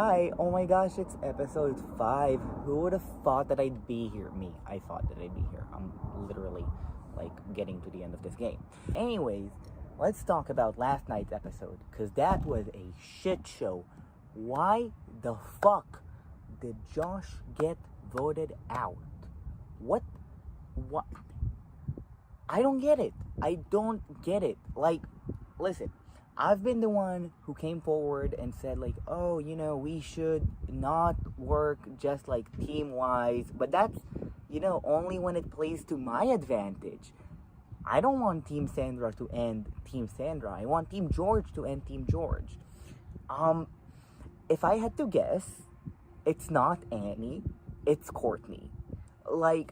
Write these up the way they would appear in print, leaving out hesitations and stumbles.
Hi, oh my gosh, it's episode 5. Who would have thought that I'd be here? Me, I thought that I'd be here. I'm literally getting to the end of this game. Anyways, let's talk about last night's episode because that was a shit show. Why the fuck did Josh get voted out? What? What? I don't get it. I don't get it. Listen, I've been the one who came forward and said, oh, we should not work just team wise, but that's, only when it plays to my advantage. I don't want Team Sandra to end Team Sandra. I want Team George to end Team George. If I had to guess, it's not Annie, it's Courtney.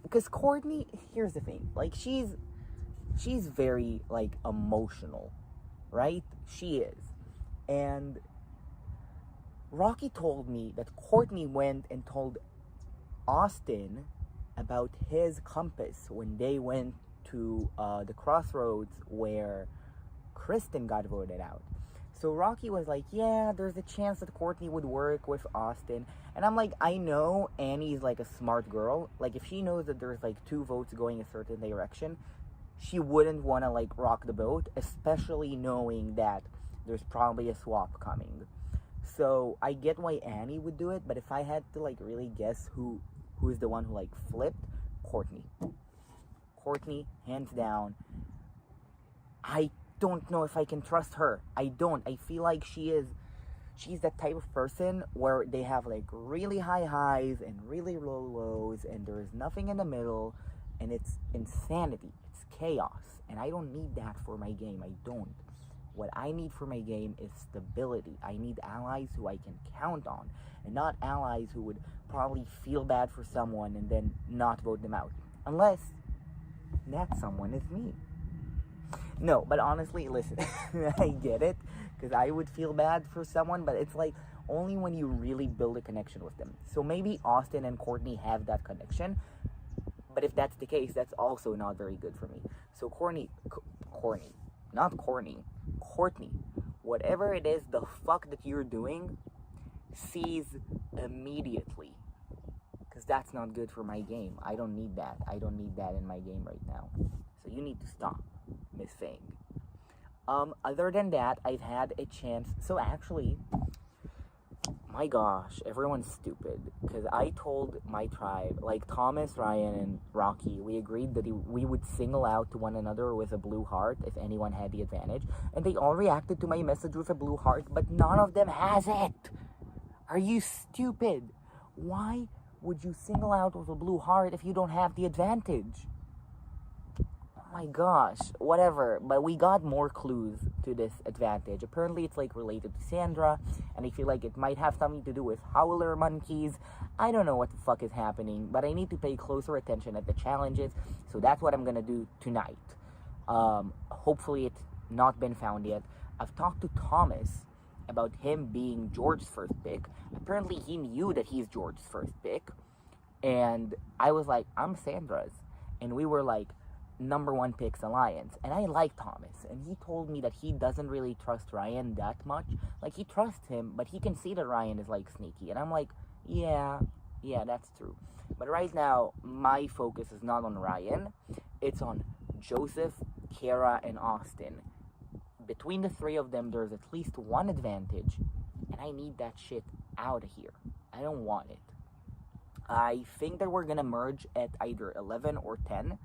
Because Courtney, here's the thing, she's very emotional, right? She is. And Rocky told me that Courtney went and told Austin about his compass when they went to the crossroads where Kristen got voted out. So Rocky was like, yeah, there's a chance that Courtney would work with Austin. And I'm like, I know Annie's a smart girl. If she knows that there's 2 votes going a certain direction, she wouldn't want to rock the boat, especially knowing that there's probably a swap coming. So I get why Annie would do it, but if I had to really guess who's the one who flipped, Courtney, hands down. I don't know if I can trust her. I don't. I feel like she's that type of person where they have really high highs and really low lows, and there's nothing in the middle, and it's insanity. It's chaos, and I don't need that for my game. I don't. What I need for my game is stability. I need allies who I can count on, and not allies who would probably feel bad for someone and then not vote them out. Unless that someone is me. No, but honestly, listen, I get it, because I would feel bad for someone, but it's only when you really build a connection with them. So maybe Austin and Courtney have that connection, but if that's the case, that's also not very good for me. So Courtney, whatever it is, the fuck that you're doing, seize immediately. Because that's not good for my game. I don't need that. I don't need that in my game right now. So you need to stop, Miss Fang. Other than that, I've had a chance. So actually, my gosh, everyone's stupid. Because I told my tribe, Thomas, Ryan, and Rocky, we agreed that we would single out to one another with a blue heart if anyone had the advantage. And they all reacted to my message with a blue heart, but none of them has it. Are you stupid? Why would you single out with a blue heart if you don't have the advantage? Oh my gosh, whatever. But we got more clues to this advantage. Apparently it's related to Sandra, and I feel like it might have something to do with howler monkeys. I don't know what the fuck is happening, but I need to pay closer attention at the challenges, so that's what I'm gonna do tonight. Hopefully it's not been found yet. I've talked to Thomas about him being George's first pick. Apparently he knew that he's George's first pick, and I was like, I'm Sandra's, and we were number 1 picks alliance. And I like Thomas, and he told me that he doesn't really trust Ryan that much. He trusts him, but he can see that Ryan is sneaky, and I'm like, yeah, that's true. But right now my focus is not on Ryan, it's on Joseph, Kara, and Austin. Between the 3 of them, there's at least 1 advantage, and I need that shit out of here. I don't want it. I think that we're gonna merge at either 11 or 10.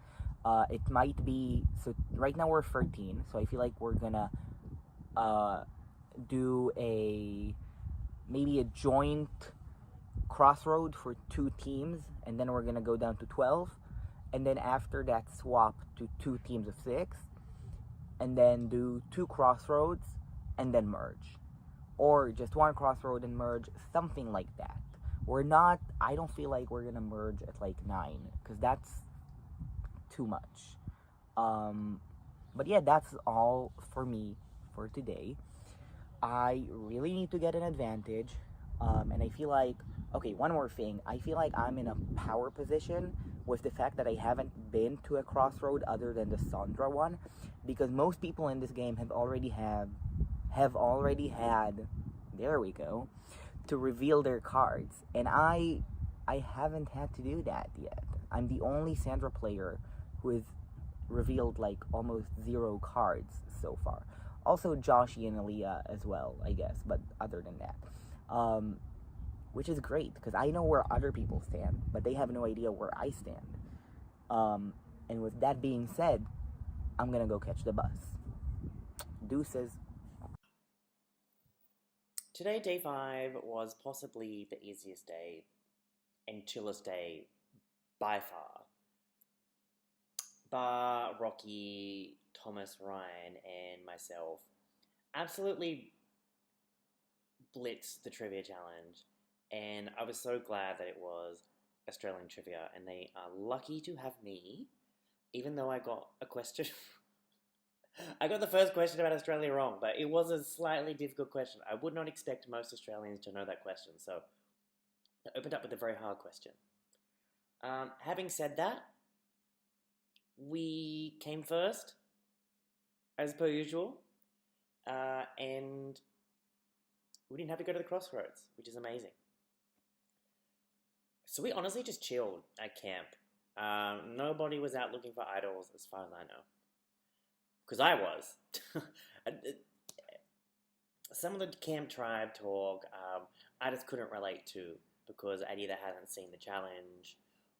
It might be, so right now we're 13, so I feel like we're gonna do maybe a joint crossroad for 2 teams, and then we're gonna go down to 12, and then after that swap to 2 teams of 6, and then do 2 crossroads and then merge, or just 1 crossroad and merge, something like that. I don't feel like we're gonna merge at 9, because that's too much. But yeah, that's all for me for today. I really need to get an advantage, and I feel like, okay, one more thing, I feel like I'm in a power position with the fact that I haven't been to a crossroad other than the Sandra one, because most people in this game have already had, there we go, to reveal their cards, and I haven't had to do that yet. I'm the only Sandra player who has revealed like almost 0 cards so far. Also, Joshi and Aaliyah as well, I guess. But other than that, which is great because I know where other people stand, but they have no idea where I stand. And with that being said, I'm gonna go catch the bus. Deuces. Today, day 5, was possibly the easiest day and chillest day by far. Bar, Rocky, Thomas, Ryan, and myself absolutely blitzed the trivia challenge, and I was so glad that it was Australian trivia, and they are lucky to have me, even though I got a question. I got the first question about Australia wrong, but it was a slightly difficult question. I would not expect most Australians to know that question, so I opened up with a very hard question. Having said that, we came first, as per usual, and we didn't have to go to the crossroads, which is amazing. So we honestly just chilled at camp. Nobody was out looking for idols, as far as I know. Because I was. Some of the camp tribe talk, I just couldn't relate to, because I either hadn't seen the challenge,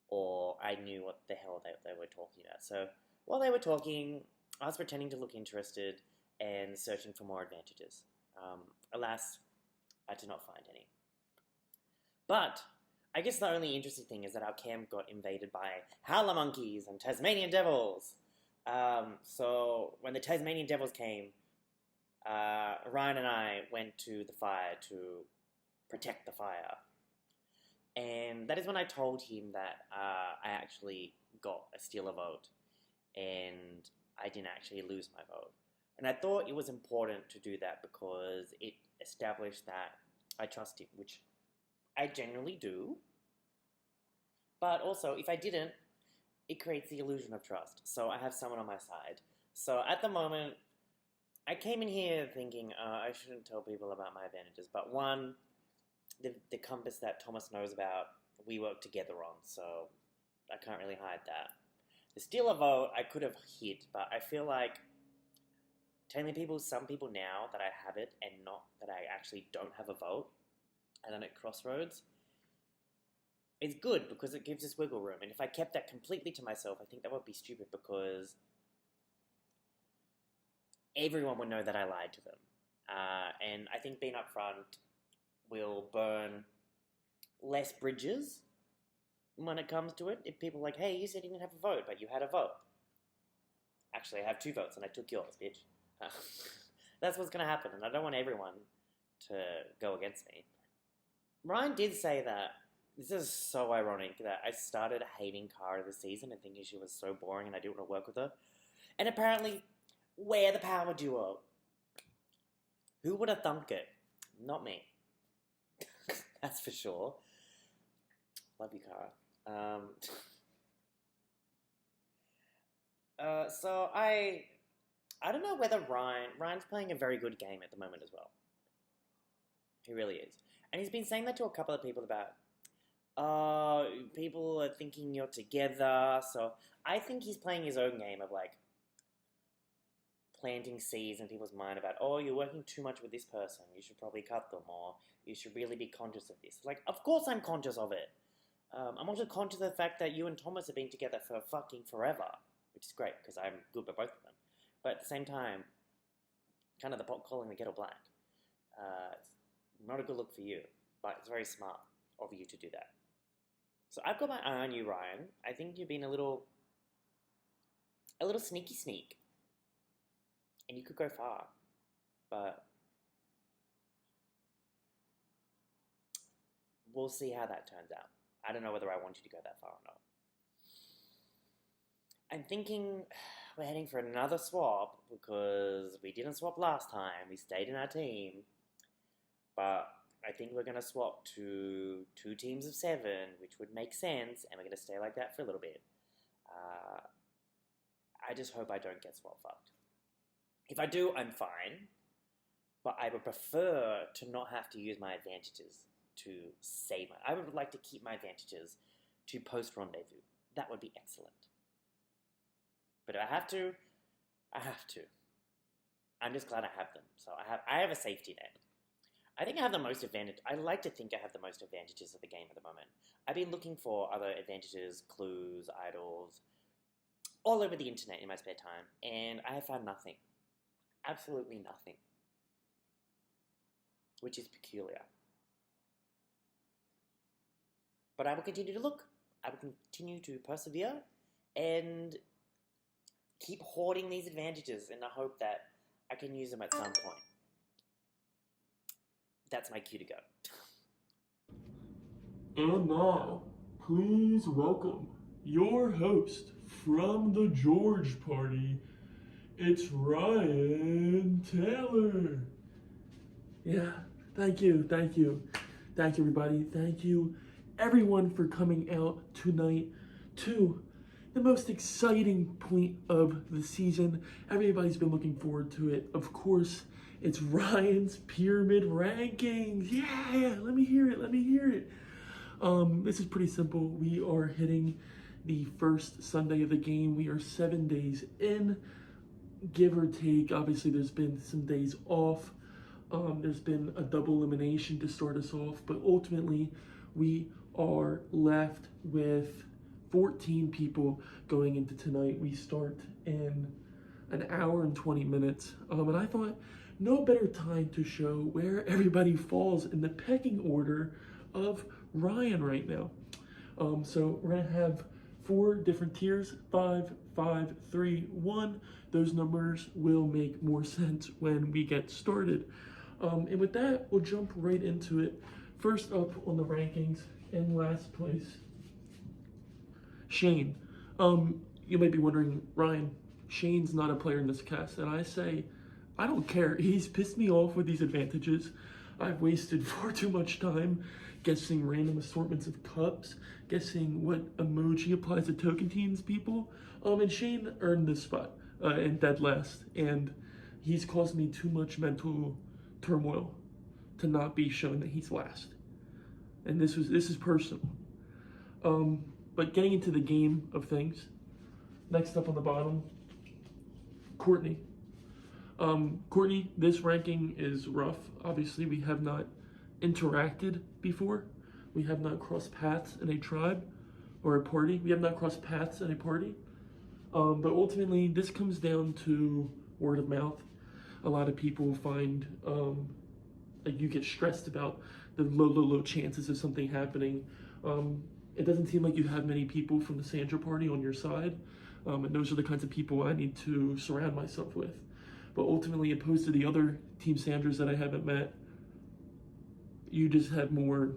or I knew what the hell they were talking about. So while they were talking, I was pretending to look interested and searching for more advantages. Alas, I did not find any. But I guess the only interesting thing is that our camp got invaded by howler monkeys and Tasmanian devils. So when the Tasmanian devils came, Ryan and I went to the fire to protect the fire. And that is when I told him that I actually got a steal a vote, and I didn't actually lose my vote. And I thought it was important to do that because it established that I trust him, which I generally do. But also, if I didn't, it creates the illusion of trust. So I have someone on my side. So at the moment, I came in here thinking I shouldn't tell people about my advantages. But one, the compass that Thomas knows about, we work together on. So I can't really hide that. The steal a vote, I could have hit, but I feel like telling some people now that I have it and not that I actually don't have a vote, and then at crossroads, it's good because it gives us wiggle room. And if I kept that completely to myself, I think that would be stupid because everyone would know that I lied to them. And I think being upfront will burn less bridges when it comes to it. If people are like, hey, you said you didn't have a vote, but you had a vote. Actually, I have 2 votes and I took yours, bitch. That's what's going to happen, and I don't want everyone to go against me. Ryan did say that, this is so ironic, that I started hating Cara this season and thinking she was so boring and I didn't want to work with her. And apparently, we're the power duo. Who would have thunk it? Not me. That's for sure. Love you, Cara. So I don't know whether Ryan's playing a very good game at the moment as well. He really is. And he's been saying that to a couple of people about, people are thinking you're together. So I think he's playing his own game of like planting seeds in people's mind about, oh, you're working too much with this person, you should probably cut them, or you should really be conscious of this. Like, of course I'm conscious of it. I'm also conscious of the fact that you and Thomas have been together for fucking forever, which is great because I'm good with both of them. But at the same time, kind of the pot calling the kettle black. It's not a good look for you, but it's very smart of you to do that. So I've got my eye on you, Ryan. I think you've been a little sneaky sneak. And you could go far. But we'll see how that turns out. I don't know whether I want you to go that far or not. I'm thinking we're heading for another swap because we didn't swap last time. We stayed in our team. But I think we're going to swap to 2 teams of 7, which would make sense, and we're going to stay like that for a little bit. I just hope I don't get swap fucked. If I do, I'm fine, but I would prefer to not have to use my advantages to save my... I would like to keep my advantages to post-rendezvous. That would be excellent. But if I have to, I have to. I'm just glad I have them. So I have a safety net. I think I have the most advantage. I like to think I have the most advantages of the game at the moment. I've been looking for other advantages, clues, idols, all over the internet in my spare time, and I have found nothing. Absolutely nothing. Which is peculiar. But I will continue to look. I will continue to persevere and keep hoarding these advantages in the hope that I can use them at some point. That's my cue to go. And now, please welcome your host from the George Party. It's Ryan Taylor. Yeah, thank you, everybody. Thank you, everyone, for coming out tonight to the most exciting point of the season. Everybody's been looking forward to it. Of course, it's Ryan's Pyramid Rankings. Yeah, let me hear it. This is pretty simple. We are hitting the first Sunday of the game. We are 7 days in, give or take. Obviously, there's been some days off. There's been a double elimination to start us off, but ultimately, we are left with 14 people going into tonight. We start in an hour and 20 minutes. And I thought no better time to show where everybody falls in the pecking order of Ryan right now. So we're gonna have 4 different tiers, 5, 5, 3, 1. Those numbers will make more sense when we get started. And with that, we'll jump right into it. First up on the rankings, in last place, Shane. You might be wondering, Ryan, Shane's not a player in this cast. And I say, I don't care. He's pissed me off with these advantages. I've wasted far too much time guessing random assortments of cups, guessing what emoji applies to Tocantins people. And Shane earned this spot in dead last. And he's caused me too much mental turmoil to not be shown that he's last. And this is personal. But getting into the game of things, next up on the bottom, Courtney. Courtney, this ranking is rough. Obviously, we have not interacted before. We have not crossed paths in a tribe or a party. We have not crossed paths in a party. But ultimately, this comes down to word of mouth. A lot of people find like you get stressed about the low chances of something happening. It doesn't seem like you have many people from the Sandra party on your side. And those are the kinds of people I need to surround myself with. But ultimately, opposed to the other Team Sandras that I haven't met, you just have more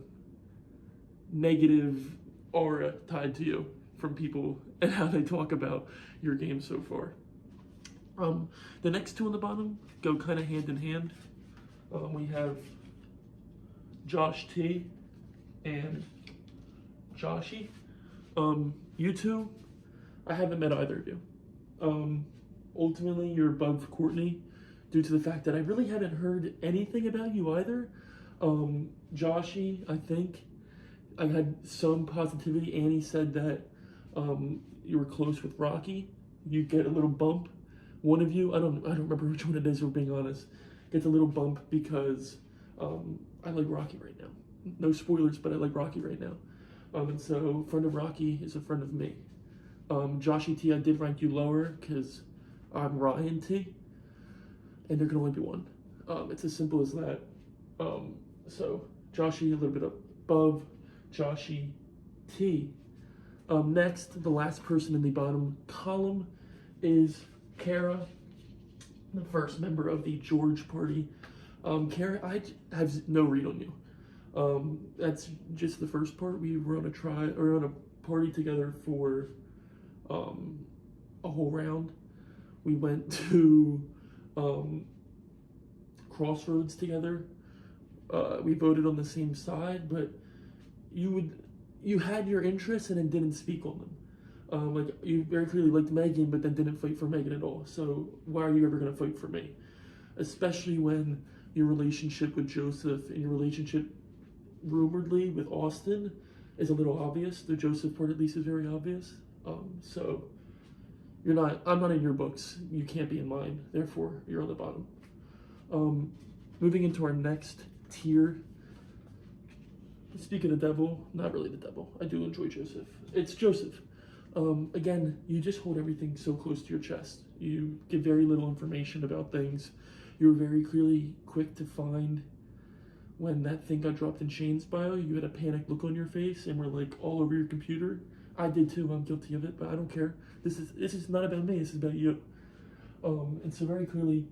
negative aura tied to you from people and how they talk about your game so far. The next two on the bottom go kind of hand in hand. We have Josh T and Joshy. You two, I haven't met either of you. Ultimately, you're above Courtney due to the fact that I really haven't heard anything about you either. Joshy, I think I had some positivity. Annie said that you were close with Rocky. You get a little bump. One of you, I don't remember which one it is, for being honest, gets a little bump because I like Rocky right now. No spoilers, but I like Rocky right now. And so, friend of Rocky is a friend of me. Joshy T, I did rank you lower because I'm Ryan T, and there can only be one. It's as simple as that. So Joshy a little bit above Joshy T. Next, the last person in the bottom column is Kara, the first member of the George party. Kara, I have no read on you. That's just the first part. We were on a party together for a whole round. We went to Crossroads together. We voted on the same side, but you had your interests and then didn't speak on them. Like you very clearly liked Megan, but then didn't fight for Megan at all. So why are you ever going to fight for me? Especially when your relationship with Joseph and your relationship rumoredly with Austin is a little obvious. The Joseph part at least is very obvious. So I'm not in your books. You can't be in mine. Therefore, you're on the bottom. Moving into our next tier. Speak of the devil, not really the devil. I do enjoy Joseph. It's Joseph. Again, you just hold everything so close to your chest. You give very little information about things. You were very clearly quick to find when that thing got dropped in Shane's bio. You had a panicked look on your face and were like all over your computer. I did too. I'm guilty of it, but I don't care. This is not about me. This is about you. And so very clearly,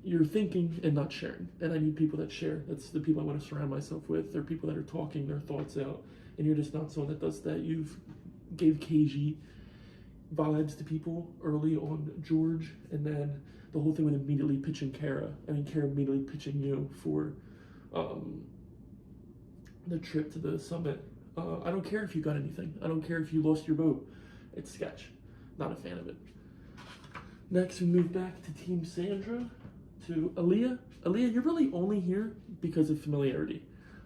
you're thinking and not sharing. And I need people that share. That's the people I want to surround myself with. They're people that are talking their thoughts out. And you're just not someone that does that. You've gave cagey vibes to people early on George, and then the whole thing with immediately pitching Kara. I mean, Kara immediately pitching you for the trip to the summit. I don't care if you got anything. I don't care if you lost your boat. It's sketch. Not a fan of it. Next, we move back to Team Sandra, to Aaliyah. Aaliyah, you're really only here because of familiarity.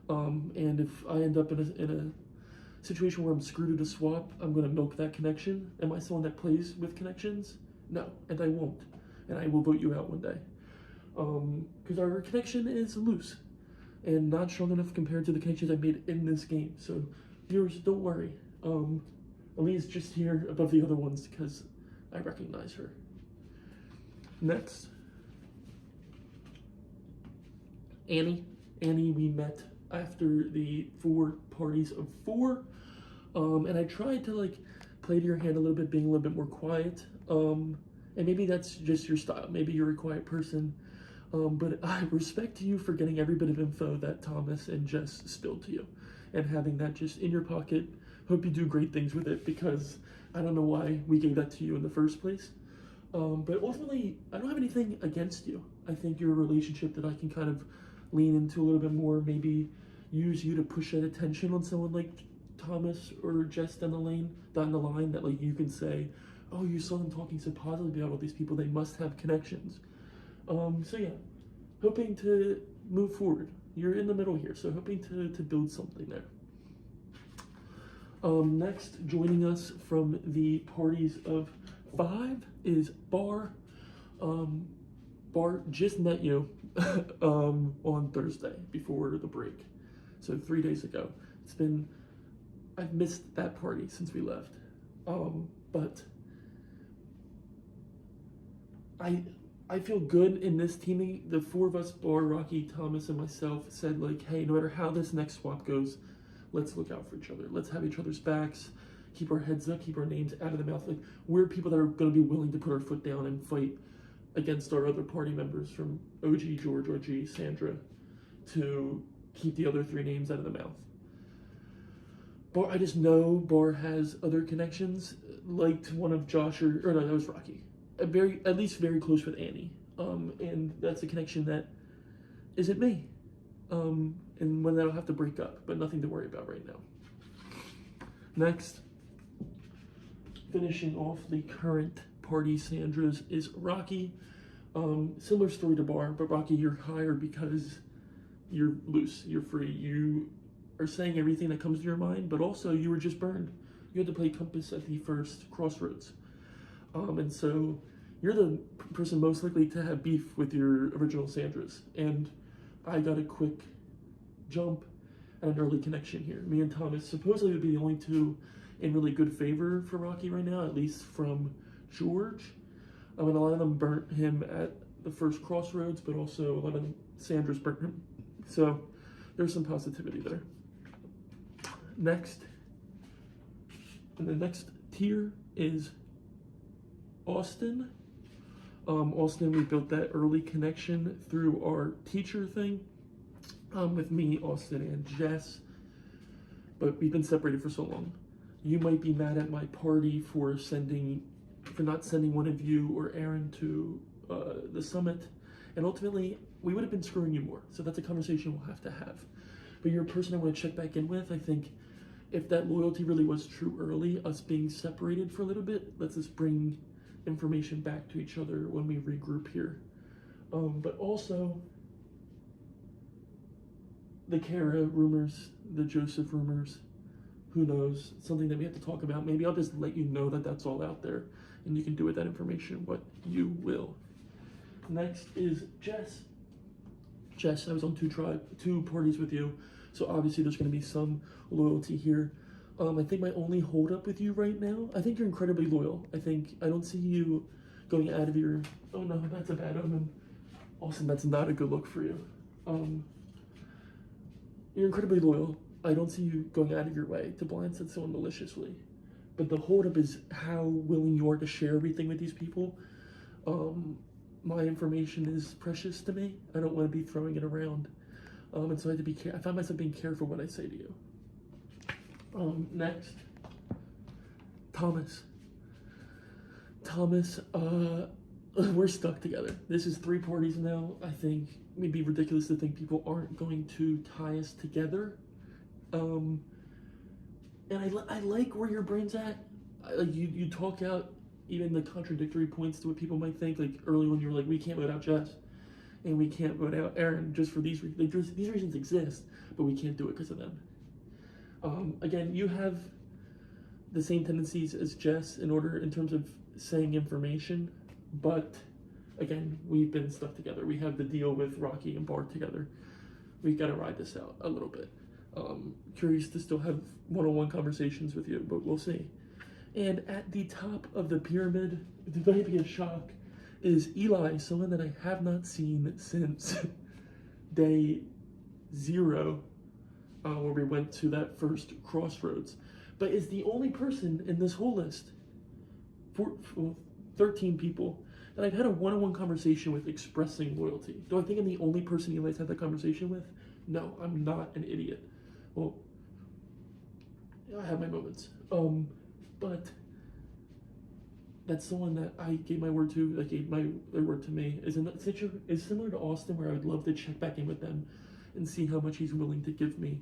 And if I end up in a situation where I'm screwed at a swap, I'm going to milk that connection. Am I someone that plays with connections? No, and I won't. And I will vote you out one day. Because our connection is loose and not strong enough compared to the connections I made in this game. So, viewers, don't worry. Aaliyah's just here above the other ones because I recognize her. Next, Annie. Annie, we met after the 4 parties of 4. And I tried to play to your hand a little bit, being a little bit more quiet. And maybe that's just your style. Maybe you're a quiet person. But I respect you for getting every bit of info that Thomas and Jess spilled to you and having that just in your pocket. Hope you do great things with it, because I don't know why we gave that to you in the first place. But ultimately, I don't have anything against you. I think you're a relationship that I can kind of lean into a little bit more, maybe use you to push that attention on someone like Thomas or Jess down the line, that you can say, oh, you saw them talking so positively about all these people, they must have connections. So yeah, hoping to move forward. You're in the middle here, so hoping to build something there. Next, joining us from the parties of 5 is Bar. Bar just met you on Thursday before the break, so 3 days ago. I've missed that party since we left, but I feel good in this teaming. The 4 of us, Bar, Rocky, Thomas, and myself, said hey, no matter how this next swap goes, let's look out for each other. Let's have each other's backs, keep our heads up, keep our names out of the mouth. We're people that are going to be willing to put our foot down and fight against our other party members, from OG, George, OG, Sandra, to keep the other 3 names out of the mouth. Bar, I just know Bar has other connections, like one of Josh or no, that was Rocky. At least very close with Annie. And that's a connection that isn't me. And when that'll have to break up, but nothing to worry about right now. Next, finishing off the current party Sandra's is Rocky. Similar story to Bar, but Rocky, you're higher because you're loose, you're free, you are saying everything that comes to your mind, but also you were just burned. You had to play Compass at the first Crossroads. And so you're the person most likely to have beef with your original Sandra's. And I got a quick jump and an early connection here. Me and Thomas supposedly would be the only 2 in really good favor for Rocky right now, at least from George. And a lot of them burnt him at the first Crossroads, but also a lot of Sandra's burnt him. So there's some positivity there. Next, and the next tier is Austin. Austin, we built that early connection through our teacher thing with me, Austin, and Jess, but we've been separated for so long. You might be mad at my party for not sending one of you or Aaron to the summit, and ultimately we would have been screwing you more. So that's a conversation we'll have to have. But you're a person I want to check back in with. I think if that loyalty really was true early, us being separated for a little bit, let's just bring information back to each other when we regroup here. But also, the Kara rumors, the Joseph rumors. Who knows? Something that we have to talk about. Maybe I'll just let you know that that's all out there, and you can do with that information what you will. Next is Jess. Jess, I was on two parties with you, so obviously there's going to be some loyalty here. I think my only holdup with you right now, I think you're incredibly loyal. I don't see you going out of your. Oh no, that's a bad omen. Austin, that's not a good look for you. You're incredibly loyal. I don't see you going out of your way to blindside someone maliciously. But the holdup is how willing you are to share everything with these people. My information is precious to me. I don't want to be throwing it around. And so I have to be I find myself being careful what I say to you. Next, Thomas. Thomas, we're stuck together. This is 3 parties now. I think it'd be ridiculous to think people aren't going to tie us together. And I like where your brain's at. You talk out even the contradictory points to what people might think. Like early on, you were like, we can't vote out Jess, and we can't vote out Aaron just for these reasons. Like, these reasons exist, but we can't do it because of them. Again, you have the same tendencies as Jess in terms of saying information, but again, we've been stuck together. We have the deal with Rocky and Bart together. We've got to ride this out a little bit. Curious to still have one-on-one conversations with you, but we'll see. And at the top of the pyramid, the very biggest shock, is Eli, someone that I have not seen since day 0, where we went to that first crossroads, but is the only person in this whole list, 13 people, that I've had a one-on-one conversation with expressing loyalty. Do I think I'm the only person Eli's had that conversation with? No, I'm not an idiot. Well, I have my moments. But that's someone that I gave my word to, that gave their word to me. Is similar to Austin, where I would love to check back in with them and see how much he's willing to give me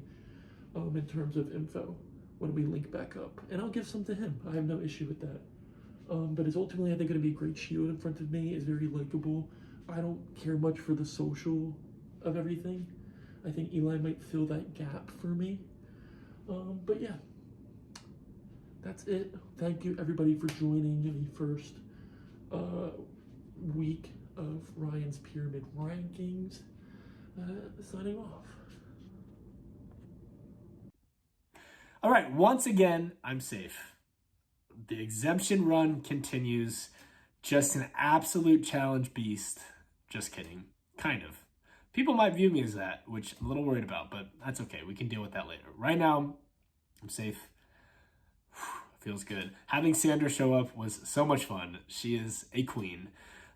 in terms of info when we link back up. And I'll give some to him. I have no issue with that. But is ultimately, I think, going to be a great shield in front of me. Is very likable. I don't care much for the social of everything. I think Eli might fill that gap for me. But yeah, that's it. Thank you, everybody, for joining the first week of Ryan's Pyramid Rankings. Signing off. All right, once again, I'm safe. The exemption run continues. Just an absolute challenge beast. Just kidding. Kind of. People might view me as that, which I'm a little worried about, but that's okay. We can deal with that later. Right now, I'm safe. Feels good. Having Sandra show up was so much fun. She is a queen.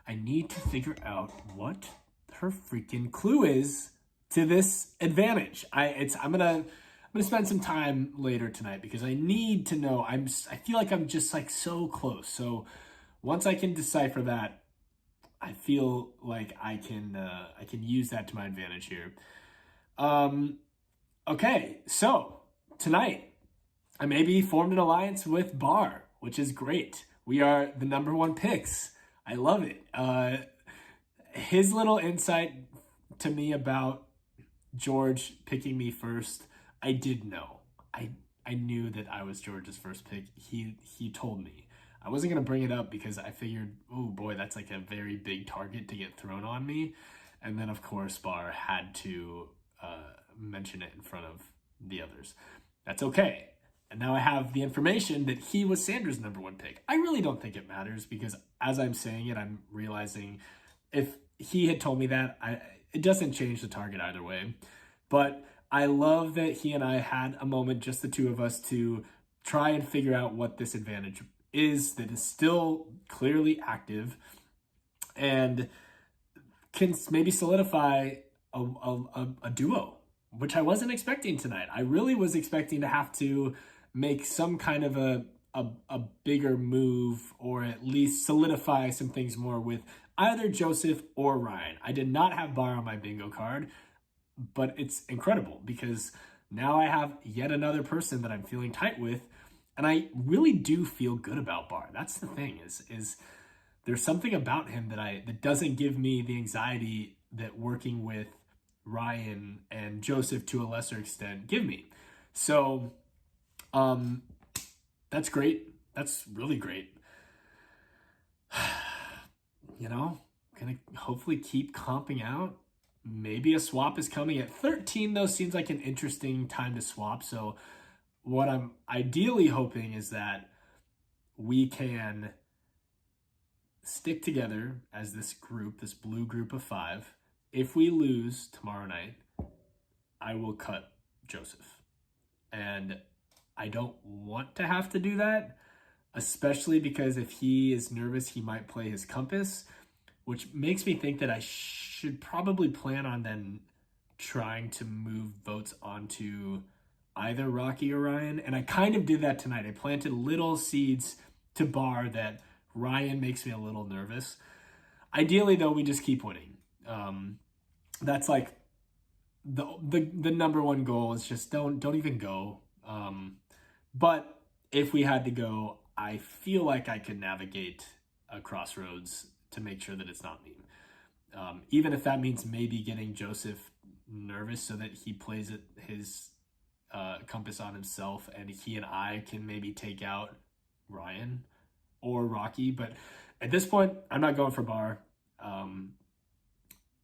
I need to figure out what her freaking clue is to this advantage. I'm gonna spend some time later tonight because I need to know. I feel like I'm just like so close. So once I can decipher that, I feel like I can use that to my advantage here. Okay, so tonight I maybe formed an alliance with Bar, which is great. We are the #1 picks. I love it. His little insight to me about George picking me first, I did know. I knew that I was George's first pick. He told me. I wasn't going to bring it up because I figured, oh boy, that's like a very big target to get thrown on me. And then, of course, Bar had to mention it in front of the others. That's okay. And now I have the information that he was Sandra's #1 pick. I really don't think it matters because as I'm saying it, I'm realizing if he had told me that, it doesn't change the target either way. But I love that he and I had a moment, just the two of us, to try and figure out what this advantage is that is still clearly active and can maybe solidify a duo, which I wasn't expecting tonight. I really was expecting to have to make some kind of a bigger move or at least solidify some things more with either Joseph or Ryan. I did not have Bar on my bingo card, but it's incredible because now I have yet another person that I'm feeling tight with, and I really do feel good about Bar. That's the thing is there's something about him that doesn't give me the anxiety that working with Ryan and Joseph to a lesser extent give me. So that's great. That's really great. You know, gonna hopefully keep comping out. Maybe a swap is coming at 13, though. Seems like an interesting time to swap. So what I'm ideally hoping is that we can stick together as this group, this blue group of 5. If we lose tomorrow night, I will cut Joseph. And I don't want to have to do that, especially because if he is nervous, he might play his compass, which makes me think that I should probably plan on then trying to move votes onto either Rocky or Ryan. And I kind of did that tonight. I planted little seeds to Bar that Ryan makes me a little nervous. Ideally, though, we just keep winning. That's like the number one goal is just don't even go. But if we had to go, I feel like I could navigate a crossroads to make sure that it's not me. Even if that means maybe getting Joseph nervous so that he plays his compass on himself and he and I can maybe take out Ryan or Rocky. But at this point, I'm not going for Bar.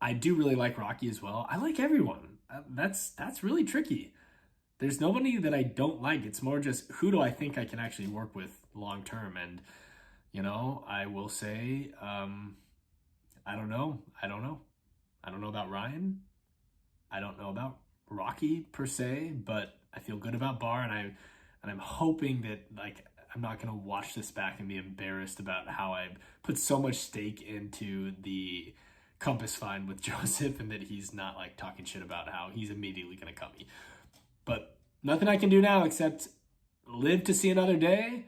I do really like Rocky as well. I like everyone. That's really tricky. There's nobody that I don't like. It's more just who do I think I can actually work with long term. And, you know, I will say, I don't know. I don't know about Ryan. I don't know about Rocky per se, but I feel good about Bar, and I'm hoping that like I'm not gonna watch this back and be embarrassed about how I put so much stake into the compass find with Joseph and that he's not like talking shit about how he's immediately gonna cut me. But nothing I can do now except live to see another day.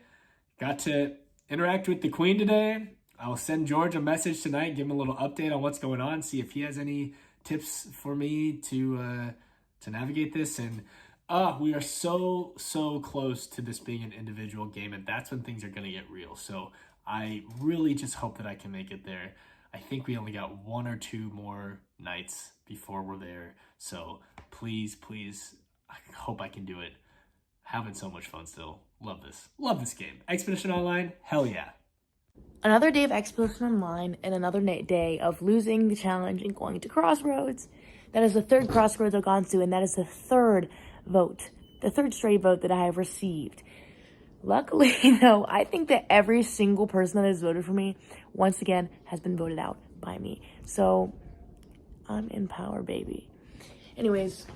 Got to interact with the Queen today. I'll send George a message tonight, give him a little update on what's going on, see if he has any tips for me to navigate this. And we are so close to this being an individual game, and that's when things are going to get real. So I really just hope that I can make it there. I think we only got 1 or 2 more nights before we're there. So please, I hope I can do it. Having so much fun still. Love this game. Expedition Online, hell yeah. Another day of Expedition Online and another day of losing the challenge and going to Crossroads. That is the 3rd Crossroads I've gone to, and that is the 3rd vote, the 3rd straight vote that I have received. Luckily, though, I think that every single person that has voted for me, once again, has been voted out by me. So, I'm in power, baby. Anyways,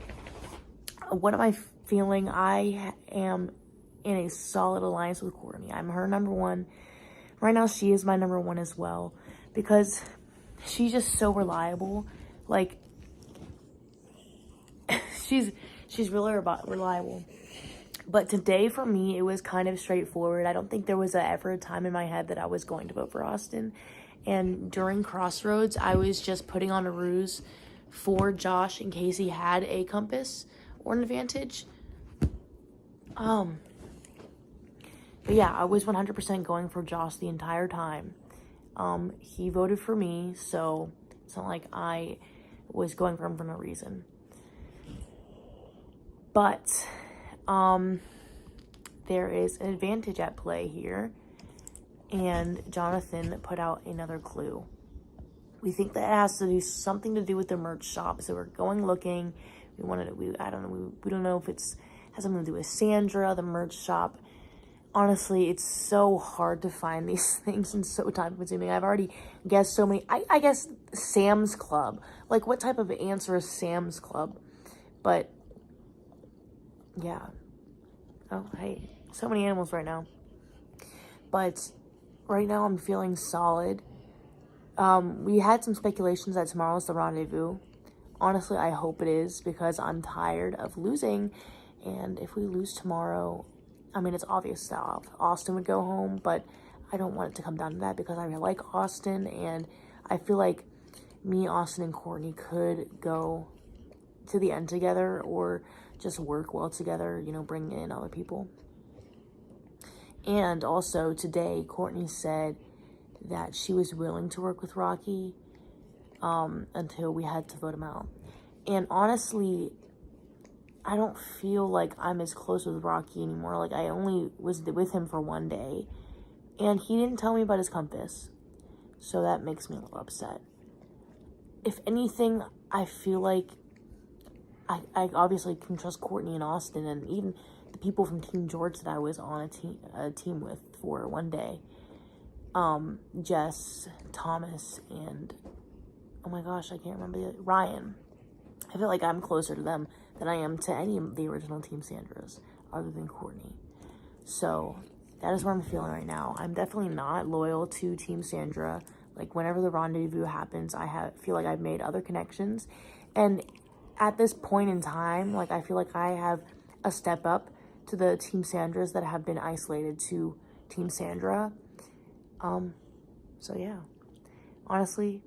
what am I feeling? I am in a solid alliance with Courtney. I'm her number 1. Right now, she is my number 1 as well, because she's just so reliable. Like, she's really reliable. But today, for me, it was kind of straightforward. I don't think there was ever a time in my head that I was going to vote for Austin. And during Crossroads, I was just putting on a ruse for Josh in case he had a compass or an advantage. But yeah, I was 100% going for Josh the entire time. He voted for me, so it's not like I was going for him for no reason. But, there is an advantage at play here, and Jonathan put out another clue. We think that it has to do something to do with the merch shop, so we're going looking. We don't know if it's has something to do with Sandra, the merch shop. Honestly, it's so hard to find these things and so time consuming. I've already guessed so many. I guess Sam's Club. Like, what type of answer is Sam's Club? But, yeah. Oh, hey. So many animals right now. But right now I'm feeling solid. We had some speculations that tomorrow's the rendezvous. Honestly, I hope it is, because I'm tired of losing. And if we lose tomorrow, I mean, it's obvious that Austin would go home, but I don't want it to come down to that, because I like Austin, and I feel like me, Austin, and Courtney could go to the end together, or just work well together, you know, bring in other people. And also today, Courtney said that she was willing to work with Rocky until we had to vote him out. And honestly, I don't feel like I'm as close with Rocky anymore. Like, I only was with him for one day, and he didn't tell me about his compass. So that makes me a little upset. If anything, I feel like I obviously can trust Courtney and Austin, and even the people from Team George that I was on a team with for one day. Jess, Thomas, and oh my gosh, I can't remember Ryan. I feel like I'm closer to them than I am to any of the original Team Sandras, other than Courtney. So that is what I'm feeling right now. I'm definitely not loyal to Team Sandra. Like, whenever the rendezvous happens, I feel like I've made other connections. And at this point in time, like, I feel like I have a step up to the Team Sandras that have been isolated to Team Sandra. So yeah. Honestly,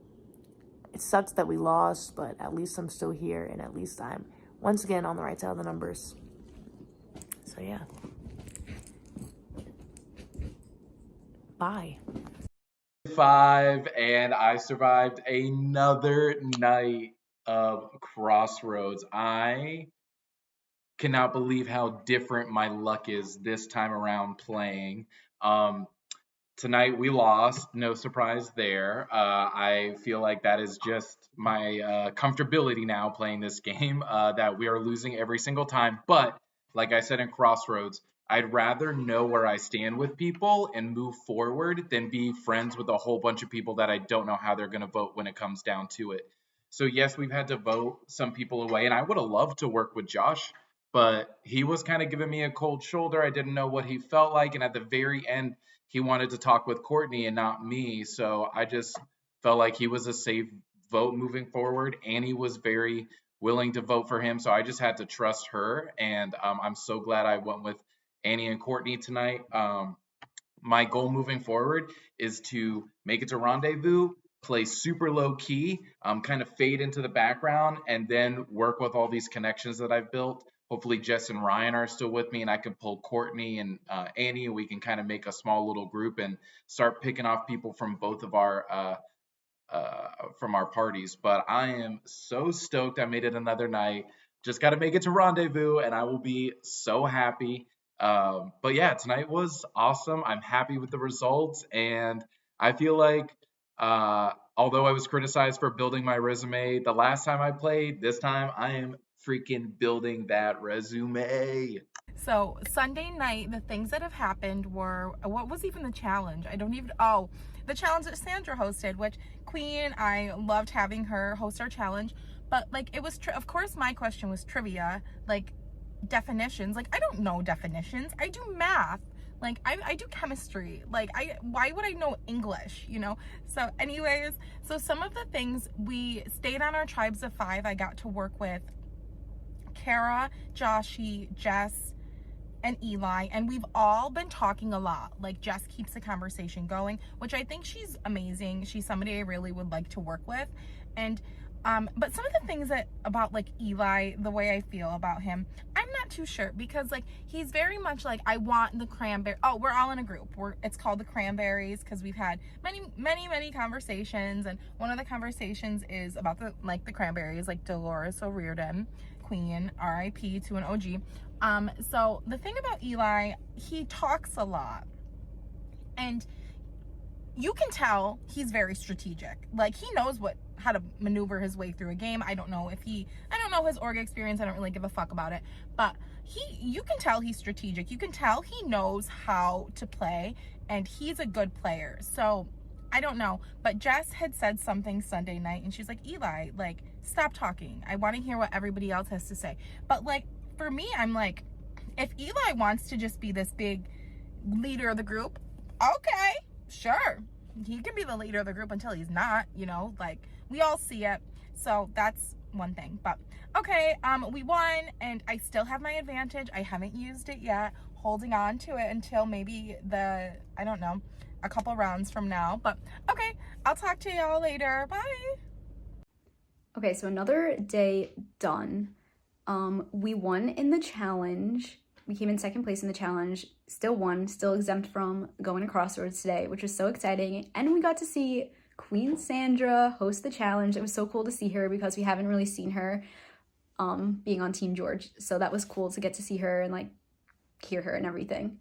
it sucks that we lost, but at least I'm still here, and at least I'm once again on the right side of the numbers. So yeah. Bye. 5, and I survived another night of Crossroads. I cannot believe how different my luck is this time around playing. Tonight we lost, no surprise there. I feel like that is just my comfortability now playing this game, that we are losing every single time. But like I said in Crossroads, I'd rather know where I stand with people and move forward than be friends with a whole bunch of people that I don't know how they're going to vote when it comes down to it. So yes, we've had to vote some people away, and I would have loved to work with Josh, but he was kind of giving me a cold shoulder. I didn't know what he felt like, and at the very end, he wanted to talk with Courtney and not me. So I just felt like he was a safe vote moving forward. Annie was very willing to vote for him. So I just had to trust her. And I'm so glad I went with Annie and Courtney tonight. My goal moving forward is to make it to Rendezvous, play super low key, kind of fade into the background, and then work with all these connections that I've built. Hopefully Jess and Ryan are still with me, and I can pull Courtney and Annie, and we can kind of make a small little group and start picking off people from both of our from our parties. But I am so stoked I made it another night. Just got to make it to Rendezvous, and I will be so happy. But yeah, tonight was awesome. I'm happy with the results, and I feel like although I was criticized for building my resume the last time I played, this time I am freaking building that resume. So Sunday night, the things that have happened were, what was even the challenge? The challenge that Sandra hosted, which Queen, I loved having her host our challenge, but like it was, of course my question was trivia, like definitions. Like, I don't know definitions. I do math. Like, I do chemistry. Like, why would I know English, you know? So anyways, so some of the things, we stayed on our tribes of 5. I got to work with Kara, Joshi, Jess, and Eli, and we've all been talking a lot. Like, Jess keeps the conversation going, which I think she's amazing. She's somebody I really would like to work with. And but some of the things about like Eli, the way I feel about him, I'm not too sure, because like he's very much like, I want the cranberry. Oh, we're all in a group. It's called the Cranberries because we've had many conversations, and one of the conversations is about the cranberries, like Dolores O'Riordan, Queen, R.I.P. to an OG. So the thing about Eli, he talks a lot, and you can tell he's very strategic. Like, he knows how to maneuver his way through a game. I don't know his org experience. I don't really give a fuck about it, but you can tell he's strategic. You can tell he knows how to play, and he's a good player. So I don't know, but Jess had said something Sunday night, and she's like, Eli, like, stop talking. I want to hear what everybody else has to say. But like, for me, I'm like, if Eli wants to just be this big leader of the group, okay, sure, he can be the leader of the group until he's not, you know, like, we all see it. So that's one thing. But okay, we won, and I still have my advantage. I haven't used it yet, holding on to it until maybe I don't know, a couple rounds from now. But okay, I'll talk to y'all later. Bye. Okay, so another day done. We won in the challenge. We came in second place in the challenge, still won, still exempt from going to Crossroads today, which was so exciting. And we got to see Queen Sandra host the challenge. It was so cool to see her because we haven't really seen her being on Team George. So that was cool to get to see her and like hear her and everything.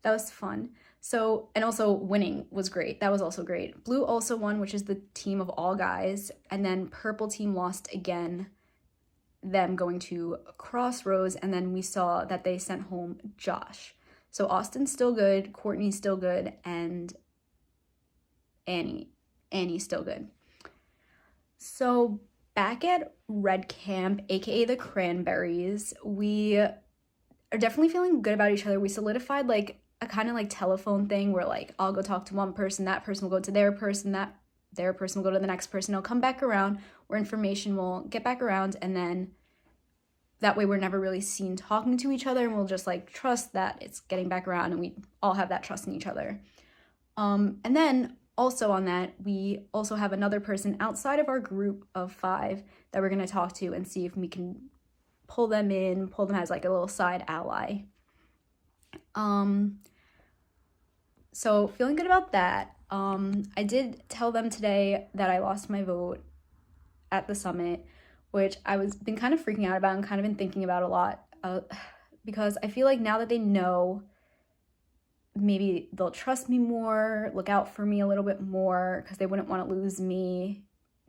That was fun. So, and also winning was great. That was also great. Blue also won, which is the team of all guys. And then purple team lost again, them going to Crossroads. And then we saw that they sent home Josh. So Austin's still good, Courtney's still good, and Annie's still good. So back at Red Camp, aka the Cranberries, we are definitely feeling good about each other. We solidified like a kind of like telephone thing where like I'll go talk to one person, that person will go to their person, their person will go to the next person, it'll come back around, where information will get back around, and then that way we're never really seen talking to each other, and we'll just like trust that it's getting back around, and we all have that trust in each other. And then also on that, we also have another person outside of our group of 5 that we're going to talk to and see if we can pull them as like a little side ally. So feeling good about that. I did tell them today that I lost my vote at the summit, which been kind of freaking out about and kind of been thinking about a lot, because I feel like now that they know, maybe they'll trust me more, look out for me a little bit more, because they wouldn't want to lose me.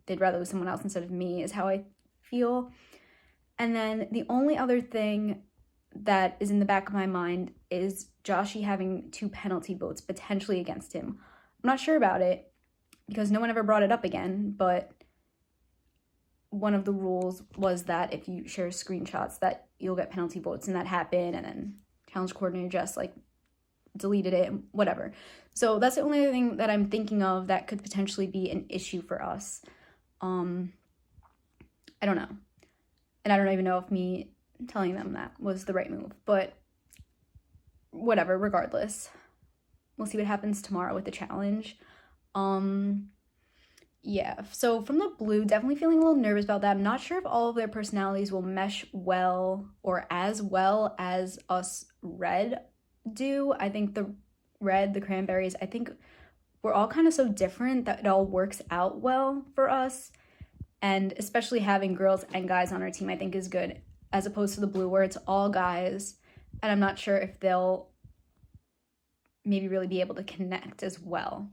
They'd rather lose someone else instead of me, is how I feel. And then the only other thing that is in the back of my mind is Joshy having 2 penalty votes potentially against him. I'm not sure about it because no one ever brought it up again, but one of the rules was that if you share screenshots that you'll get penalty votes, and that happened, and then challenge coordinator just like deleted it, whatever. So that's the only other thing that I'm thinking of that could potentially be an issue for us. I don't know. And I don't even know if me telling them that was the right move, but whatever, regardless. We'll see what happens tomorrow with the challenge. Yeah, so from the blue, definitely feeling a little nervous about that. I'm not sure if all of their personalities will mesh well or as well as us red do. I think the Cranberries, I think we're all kind of so different that it all works out well for us. And especially having girls and guys on our team, I think is good, as opposed to the blue where it's all guys. And I'm not sure if they'll maybe really be able to connect as well.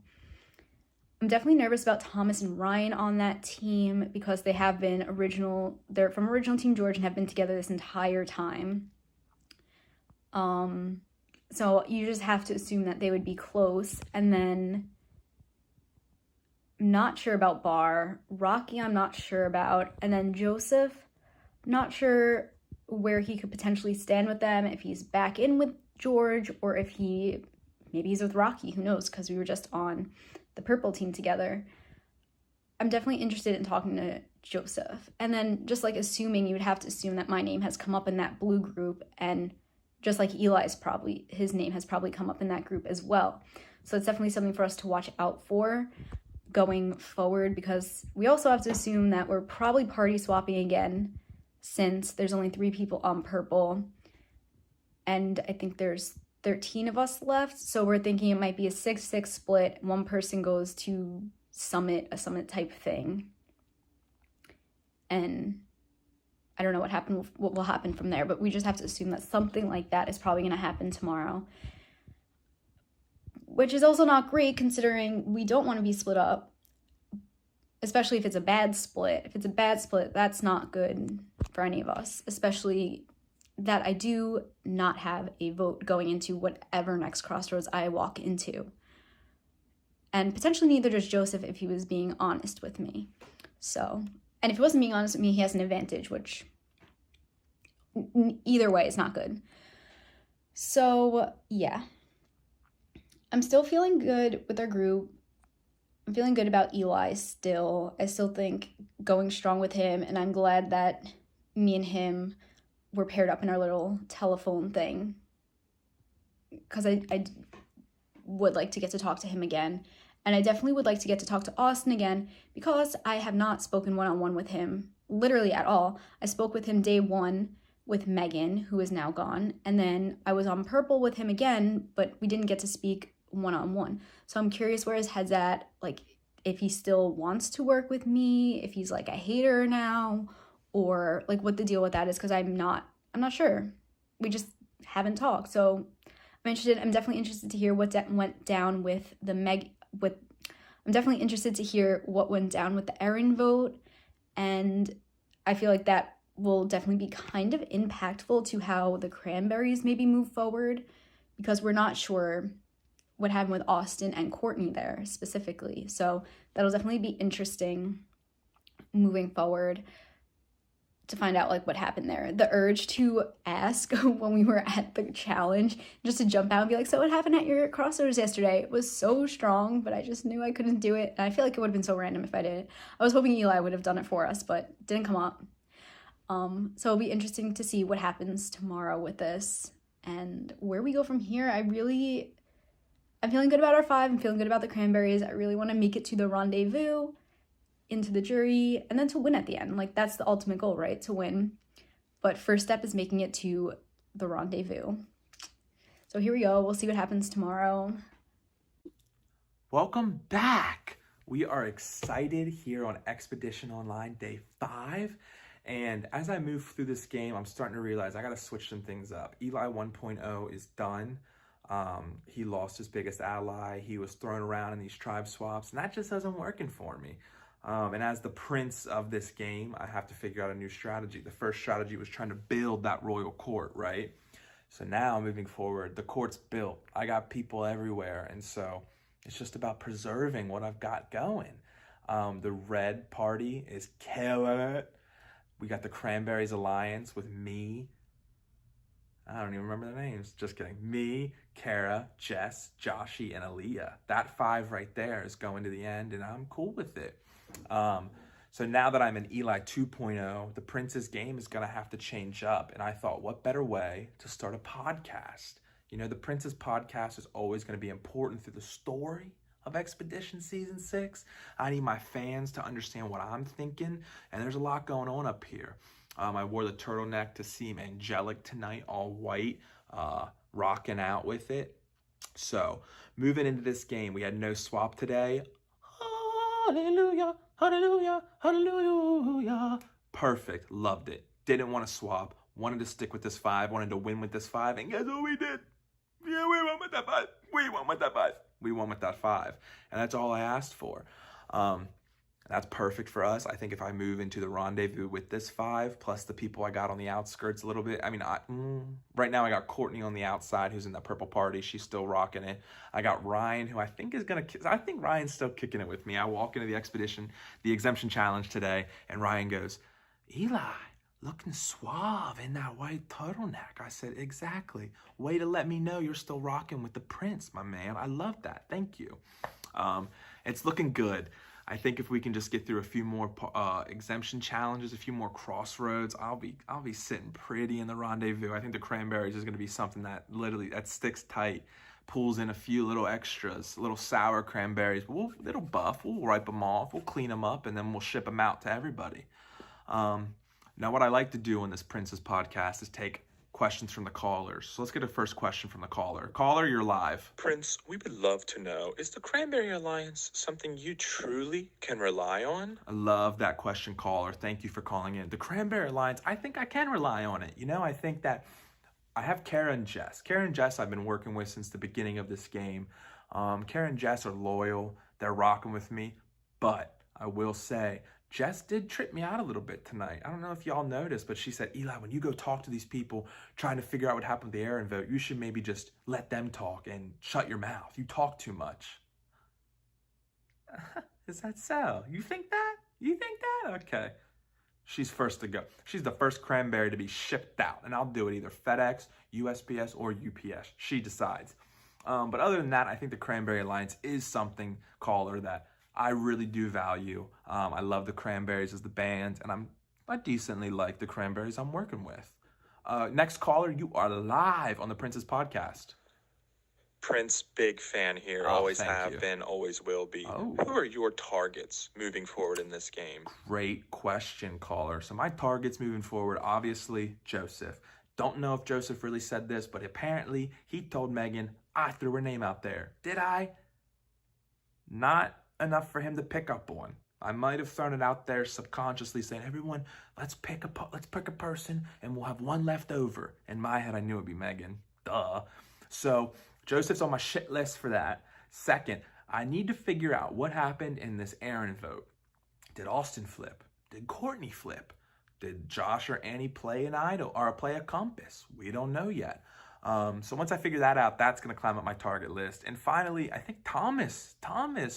I'm definitely nervous about Thomas and Ryan on that team because they're from original Team George and have been together this entire time. So you just have to assume that they would be close. And then I'm not sure about Bar. Rocky, I'm not sure about. And then Joseph, not sure where he could potentially stand with them, if he's back in with George or if maybe he's with Rocky, who knows, because we were just on the purple team together. I'm definitely interested in talking to Joseph. And then just like assuming, you would have to assume that my name has come up in that blue group, and just like his name has probably come up in that group as well. So it's definitely something for us to watch out for going forward, because we also have to assume that we're probably party swapping again, since there's only 3 people on purple, and I think there's 13 of us left, so we're thinking it might be a 6-6 split. One person goes to a summit type thing, and I don't know what will happen from there, but we just have to assume that something like that is probably going to happen tomorrow, which is also not great considering we don't want to be split up, especially if it's a bad split. If it's a bad split, that's not good for any of us, especially that I do not have a vote going into whatever next crossroads I walk into. And potentially neither does Joseph if he was being honest with me. So, and if he wasn't being honest with me, he has an advantage, which either way is not good. So, yeah. I'm still feeling good with our group. I'm feeling good about Eli still. I still think going strong with him, and I'm glad that me and him were paired up in our little telephone thing, because I would like to get to talk to him again, and I definitely would like to get to talk to Austin again, because I have not spoken one-on-one with him literally at all. I spoke with him day 1 with Megan, who is now gone, and then I was on purple with him again, but we didn't get to speak one-on-one. So I'm curious where his head's at, like if he still wants to work with me, if he's like a hater now, or like what the deal with that is, because I'm not sure. We just haven't talked. So I'm definitely interested to hear what went down with I'm definitely interested to hear what went down with the Erin vote, and I feel like that will definitely be kind of impactful to how the Cranberries maybe move forward, because we're not sure what happened with Austin and Courtney there specifically. So that'll definitely be interesting moving forward to find out like what happened there. The urge to ask when we were at the challenge, just to jump out and be like, so what happened at your crossovers yesterday? It was so strong, but I just knew I couldn't do it. And I feel like it would have been so random if I did. I was hoping Eli would have done it for us, but it didn't come up. So it'll be interesting to see what happens tomorrow with this and where we go from here. I'm feeling good about our 5. I'm feeling good about the Cranberries. I really want to make it to the rendezvous, into the jury, and then to win at the end. Like, that's the ultimate goal, right? To win. But first step is making it to the rendezvous. So here we go. We'll see what happens tomorrow. Welcome back. We are excited here on Expedition Online Day 5. And as I move through this game, I'm starting to realize I got to switch some things up. Eli 1.0 is done. He lost his biggest ally. He was thrown around in these tribe swaps, and that just isn't working for me. And as the prince of this game, I have to figure out a new strategy. The first strategy was trying to build that royal court, right? So now moving forward, the court's built. I got people everywhere. And so it's just about preserving what I've got going. The red party is killing it. We got the Cranberries Alliance with me. I don't even remember the names. Just kidding. Me, Kara, Jess, Joshy, and Aaliyah. That 5 right there is going to the end, and I'm cool with it. So now that I'm in Eli 2.0, the Prince's game is going to have to change up. And I thought, what better way to start a podcast? You know, the Prince's podcast is always going to be important through the story of Expedition Season 6. I need my fans to understand what I'm thinking, and there's a lot going on up here. I wore the turtleneck to seem angelic tonight, all white, rocking out with it. So, moving into this game, we had no swap today. Hallelujah, hallelujah, hallelujah. Perfect, loved it. Didn't want to swap, wanted to stick with this 5, wanted to win with this 5, and guess what we did? Yeah, we won with that 5. We won with that 5. We won with that 5. And that's all I asked for. That's perfect for us. I think if I move into the rendezvous with this 5, plus the people I got on the outskirts a little bit. I mean, right now I got Courtney on the outside, who's in that purple party. She's still rocking it. I got Ryan, who I think is going to... I think Ryan's still kicking it with me. I walk into the exemption challenge today, and Ryan goes, Eli, looking suave in that white turtleneck. I said, exactly. Way to let me know you're still rocking with the Prince, my man. I love that. Thank you. It's looking good. I think if we can just get through a few more exemption challenges, a few more crossroads, I'll be sitting pretty in the rendezvous. I think the Cranberries is going to be something that literally that sticks tight, pulls in a few little extras, little sour cranberries. It'll buff. We'll ripe them off. We'll clean them up, and then we'll ship them out to everybody. Now, what I like to do on this Prince's podcast is take questions from the callers. So let's get a first question from the caller. Caller, you're live. Prince, we would love to know, is the Cranberry Alliance something you truly can rely on? I love that question, caller. Thank you for calling in. The Cranberry Alliance, I think I can rely on it. You know, I think that I have Kara and Jess. Kara and Jess I've been working with since the beginning of this game. Kara and Jess are loyal. They're rocking with me. But I will say, Jess did trip me out a little bit tonight. I don't know if y'all noticed, but she said, Eli, when you go talk to these people trying to figure out what happened with the Erin vote, you should maybe just let them talk and shut your mouth. You talk too much. Is that so? You think that? You think that? Okay. She's first to go. She's the first Cranberry to be shipped out, and I'll do it either FedEx, USPS, or UPS. She decides. But other than that, I think the Cranberry Alliance is something, caller, that I really do value. I love the Cranberries as the band, and I decently like the Cranberries I'm working with. Next caller, you are live on the Prince's podcast. Prince, big fan here. Oh, always thank have you. been, always will be. Oh. Who are your targets moving forward in this game? Great question, caller. So my targets moving forward, obviously, Joseph. Don't know if Joseph really said this, but apparently he told Megan, I threw her name out there. Did I? Not enough for him to pick up on. I might have thrown it out there subconsciously saying, everyone, let's pick a person and we'll have one left over. In my head, I knew it'd be Megan. Duh. So Joseph's on my shit list for that. Second, I need to figure out what happened in this Aaron vote. Did Austin flip? Did Courtney flip? Did Josh or Annie play an idol or play a compass? We don't know yet. So once I figure that out, that's going to climb up my target list. And finally, I think Thomas,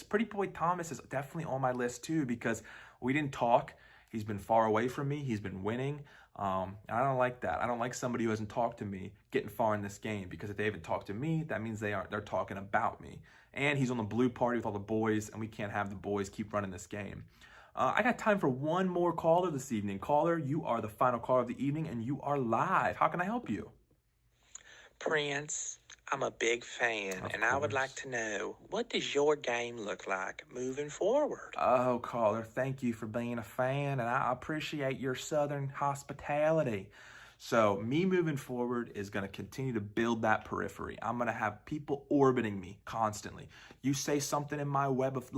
Pretty Boy Thomas is definitely on my list too, because we didn't talk. He's been far away from me. He's been winning. And I don't like that. I don't like somebody who hasn't talked to me getting far in this game, because if they haven't talked to me, that means they're talking about me. And he's on the blue party with all the boys, and we can't have the boys keep running this game. I got time for one more caller this evening. Caller, you are the final caller of the evening, and you are live. How can I help you? Prince, I'm a big fan, and I would like to know, what does your game look like moving forward? Oh, caller, thank you for being a fan, and I appreciate your southern hospitality. So me moving forward is going to continue to build that periphery. I'm going to have people orbiting me constantly. You say something in my web of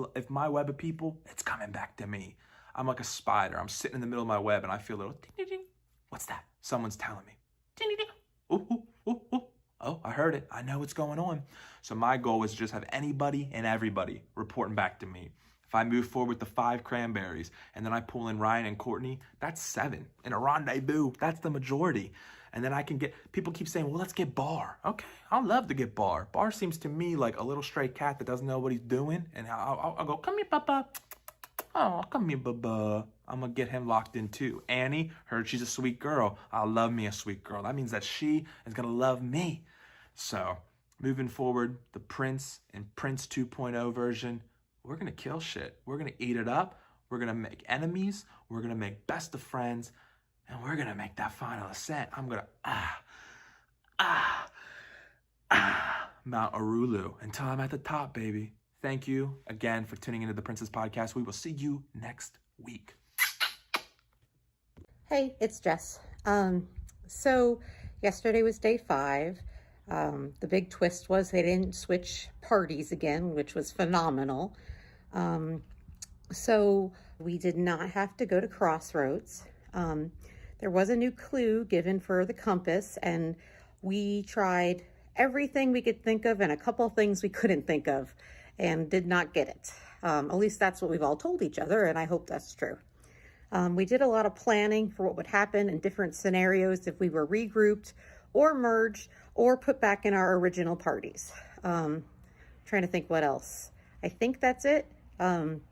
people, it's coming back to me. I'm like a spider. I'm sitting in the middle of my web, and I feel a little ding, ding, ding. What's that? Someone's telling me. Ding, ding, ding. Ooh, ooh, ooh, ooh. Oh, I heard it. I know what's going on. So my goal is to just have anybody and everybody reporting back to me. If I move forward with the 5 cranberries and then I pull in Ryan and Courtney, that's 7. In a rendezvous, that's the majority. And then I can get, people keep saying, well, let's get Bar. Okay, I'll love to get Bar. Bar seems to me like a little stray cat that doesn't know what he's doing. And I'll go, come here, Papa. Oh, come here, Bubba. I'm going to get him locked in too. Annie, heard she's a sweet girl. I'll love me a sweet girl. That means that she is going to love me. So, moving forward, the Prince and Prince 2.0 version, we're going to kill shit. We're going to eat it up. We're going to make enemies. We're going to make best of friends. And we're going to make that final ascent. I'm going to, Mount Uluru until I'm at the top, baby. Thank you again for tuning into the Princess Podcast. We will see you next week. Hey, it's Jess. So yesterday was day 5. The big twist was they didn't switch parties again, which was phenomenal. So we did not have to go to Crossroads. There was a new clue given for the compass, and we tried everything we could think of and a couple of things we couldn't think of and did not get it. At least that's what we've all told each other, and I hope that's true. We did a lot of planning for what would happen in different scenarios if we were regrouped or merged or put back in our original parties. Trying to think what else. I think that's it. I'm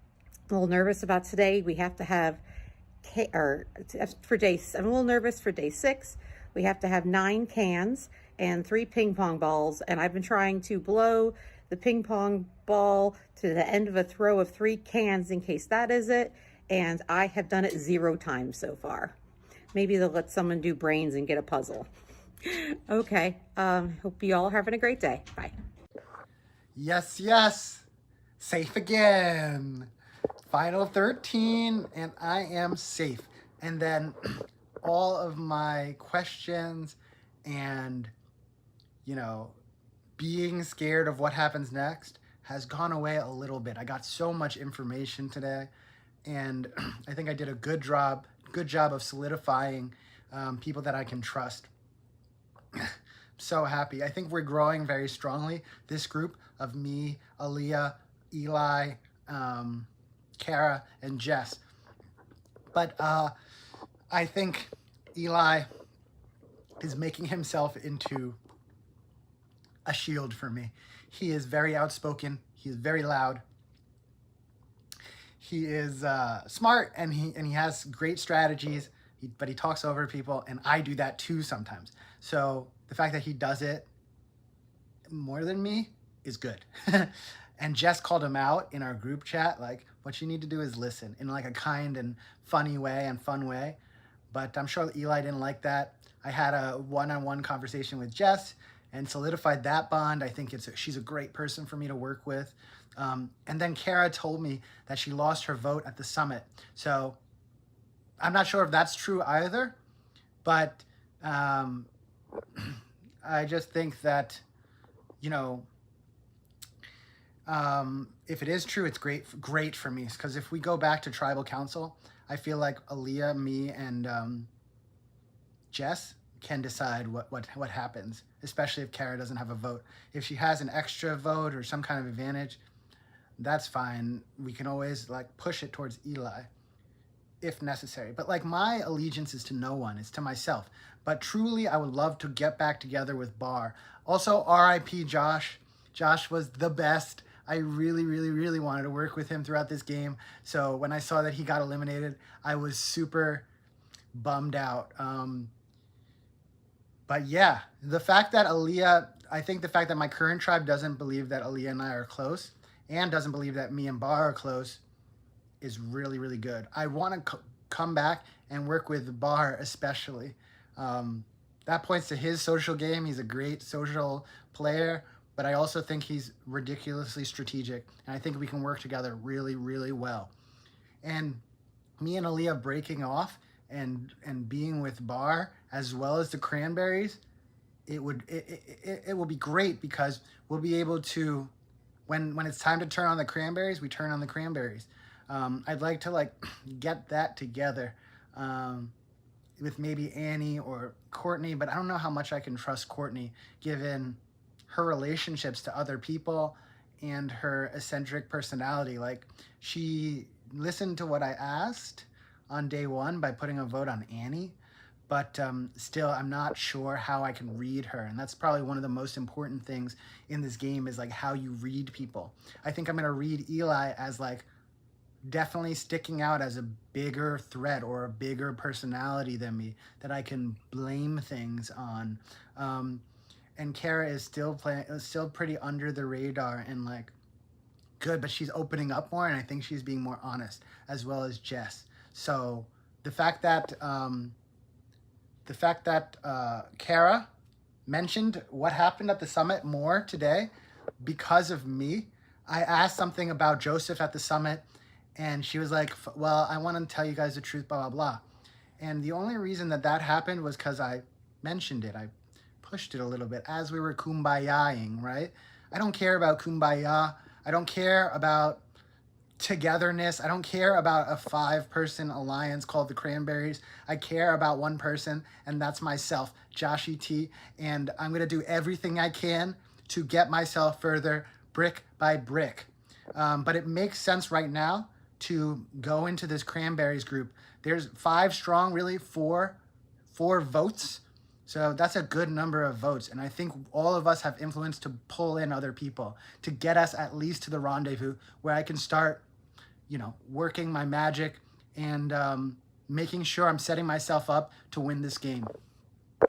a little nervous about today. We have to have, I'm a little nervous for day 6. We have to have 9 cans and 3 ping pong balls. And I've been trying to blow the ping pong ball to the end of a throw of 3 cans in case that is it. And I have done it 0 times so far. Maybe they'll let someone do brains and get a puzzle. Okay. Hope you all are having a great day. Bye. Yes, yes. Safe again. Final 13, and I am safe. And then all of my questions and, being scared of what happens next has gone away a little bit. I got so much information today, and I think I did a good job of solidifying people that I can trust. So happy. I think we're growing very strongly. This group of me, Aaliyah, Eli, Kara, and Jess. But I think Eli is making himself into a shield for me. He is very outspoken. He is very loud. He is smart, and he has great strategies, but he talks over people, and I do that too sometimes. So the fact that he does it more than me is good. And Jess called him out in our group chat, like, what you need to do is listen in like a kind and funny way and fun way. But I'm sure Eli didn't like that. I had a one-on-one conversation with Jess and solidified that bond. I think she's a great person for me to work with. And then Kara told me that she lost her vote at the summit. So I'm not sure if that's true either, but I just think that, If it is true, it's great for me, because if we go back to tribal council, I feel like Aaliyah, me, and Jess can decide what happens, especially if Kara doesn't have a vote. If she has an extra vote or some kind of advantage, that's fine. We can always like push it towards Eli if necessary. But like my allegiance is to no one, it's to myself. But truly, I would love to get back together with Bar. Also, RIP Josh. Josh was the best. I really, really, really wanted to work with him throughout this game. So when I saw that he got eliminated, I was super bummed out. But yeah, the fact that I think the fact that my current tribe doesn't believe that Aaliyah and I are close, and doesn't believe that me and Bar are close, is really, really good. I want to come back and work with Bar especially. That points to his social game. He's a great social player, but I also think he's ridiculously strategic, and I think we can work together really, really well. And me and Aaliyah breaking off and being with Bar as well as the Cranberries, it will be great, because we'll be able to, when it's time to turn on the Cranberries, we turn on the Cranberries. I'd like to like get that together with maybe Annie or Courtney, but I don't know how much I can trust Courtney given her relationships to other people and her eccentric personality. Like, she listened to what I asked on day one by putting a vote on Annie, but still I'm not sure how I can read her, and that's probably one of the most important things in this game, is like how you read people. I think I'm gonna read Eli as like definitely sticking out as a bigger threat or a bigger personality than me that I can blame things on. And Kara is still pretty under the radar and like good, but she's opening up more, and I think she's being more honest, as well as Jess. So the fact that Kara mentioned what happened at the summit more today because of me. I asked something about Joseph at the summit, and she was like, well, I want to tell you guys the truth, blah, blah, blah. And the only reason that happened was because I mentioned it. I pushed it a little bit as we were kumbayaing, right? I don't care about kumbaya. I don't care about togetherness. I don't care about a 5-person alliance called the Cranberries. I care about one person, and that's myself, Josh E.T., and I'm going to do everything I can to get myself further, brick by brick. But it makes sense right now to go into this Cranberries group. There's 5 strong, really 4 votes. So that's a good number of votes. And I think all of us have influence to pull in other people to get us at least to the rendezvous where I can start, working my magic and making sure I'm setting myself up to win this game.